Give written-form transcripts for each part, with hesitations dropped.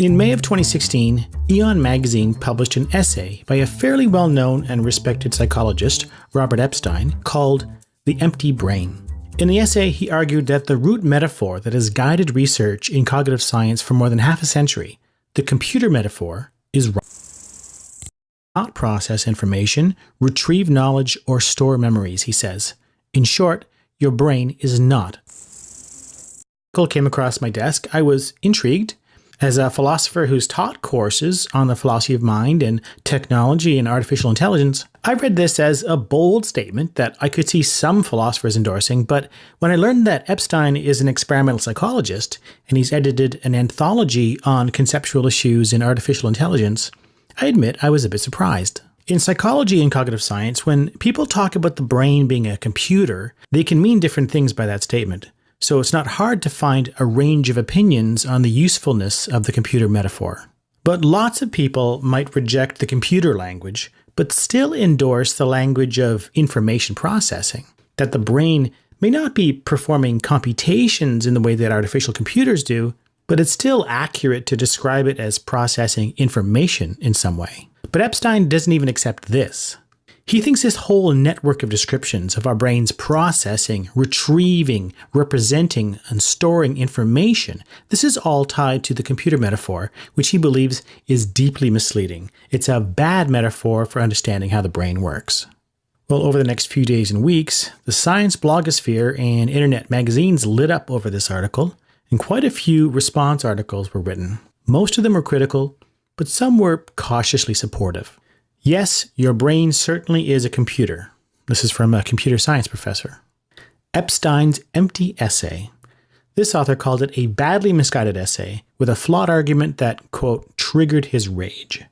In May of 2016, Aeon magazine published an essay by a fairly well-known and respected psychologist, Robert Epstein, called The Empty Brain. In the essay, he argued that the root metaphor that has guided research in cognitive science for more than half a century, the computer metaphor, is wrong. Not process information, retrieve knowledge, or store memories, he says. In short, your brain is not. When the article came across my desk, I was intrigued. As a philosopher who's taught courses on the philosophy of mind and technology and artificial intelligence, I read this as a bold statement that I could see some philosophers endorsing, but when I learned that Epstein is an experimental psychologist and he's edited an anthology on conceptual issues in artificial intelligence, I admit I was a bit surprised. In psychology and cognitive science, when people talk about the brain being a computer, they can mean different things by that statement. So it's not hard to find a range of opinions on the usefulness of the computer metaphor. But lots of people might reject the computer language, but still endorse the language of information processing, that the brain may not be performing computations in the way that artificial computers do, but it's still accurate to describe it as processing information in some way. But Epstein doesn't even accept this. He thinks this whole network of descriptions of our brains processing, retrieving, representing, and storing information, this is all tied to the computer metaphor, which he believes is deeply misleading. It's a bad metaphor for understanding how the brain works. Well, over the next few days and weeks, the science blogosphere and internet magazines lit up over this article, and quite a few response articles were written. Most of them were critical, but some were cautiously supportive. Yes, your brain certainly is a computer. This is from a computer science professor. Epstein's empty essay. This author called it a badly misguided essay with a flawed argument that, quote, triggered his rage.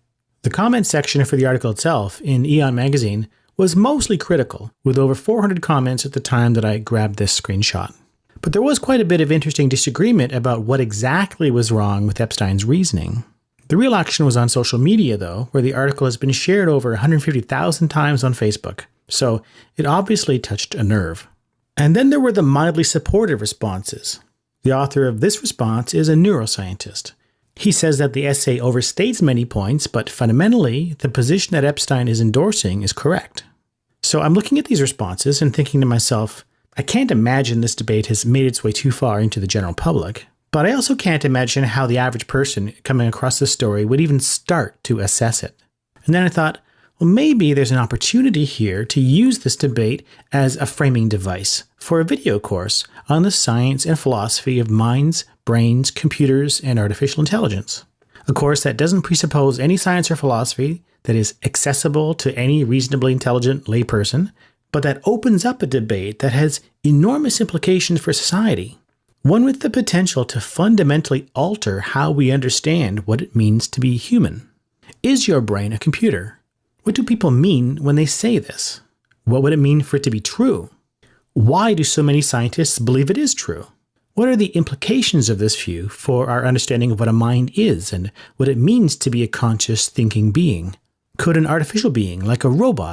The comment section for the article itself in Aeon magazine was mostly critical, with over 400 comments at the time that I grabbed this screenshot. But there was quite a bit of interesting disagreement about what exactly was wrong with Epstein's reasoning. The real action was on social media, though, where the article has been shared over 150,000 times on Facebook, so it obviously touched a nerve. And then there were the mildly supportive responses. The author of this response is a neuroscientist. He says that the essay overstates many points, but fundamentally, the position that Epstein is endorsing is correct. So I'm looking at these responses and thinking to myself, I can't imagine this debate has made its way too far into the general public. But I also can't imagine how the average person coming across this story would even start to assess it. And then I thought, well, maybe there's an opportunity here to use this debate as a framing device for a video course on the science and philosophy of minds, brains, computers, and artificial intelligence. A course that doesn't presuppose any science or philosophy, that is accessible to any reasonably intelligent layperson, but that opens up a debate that has enormous implications for society. One with the potential to fundamentally alter how we understand what it means to be human. Is your brain a computer? What do people mean when they say this? What would it mean for it to be true? Why do so many scientists believe it is true? What are the implications of this view for our understanding of what a mind is and what it means to be a conscious thinking being? Could an artificial being, like a robot,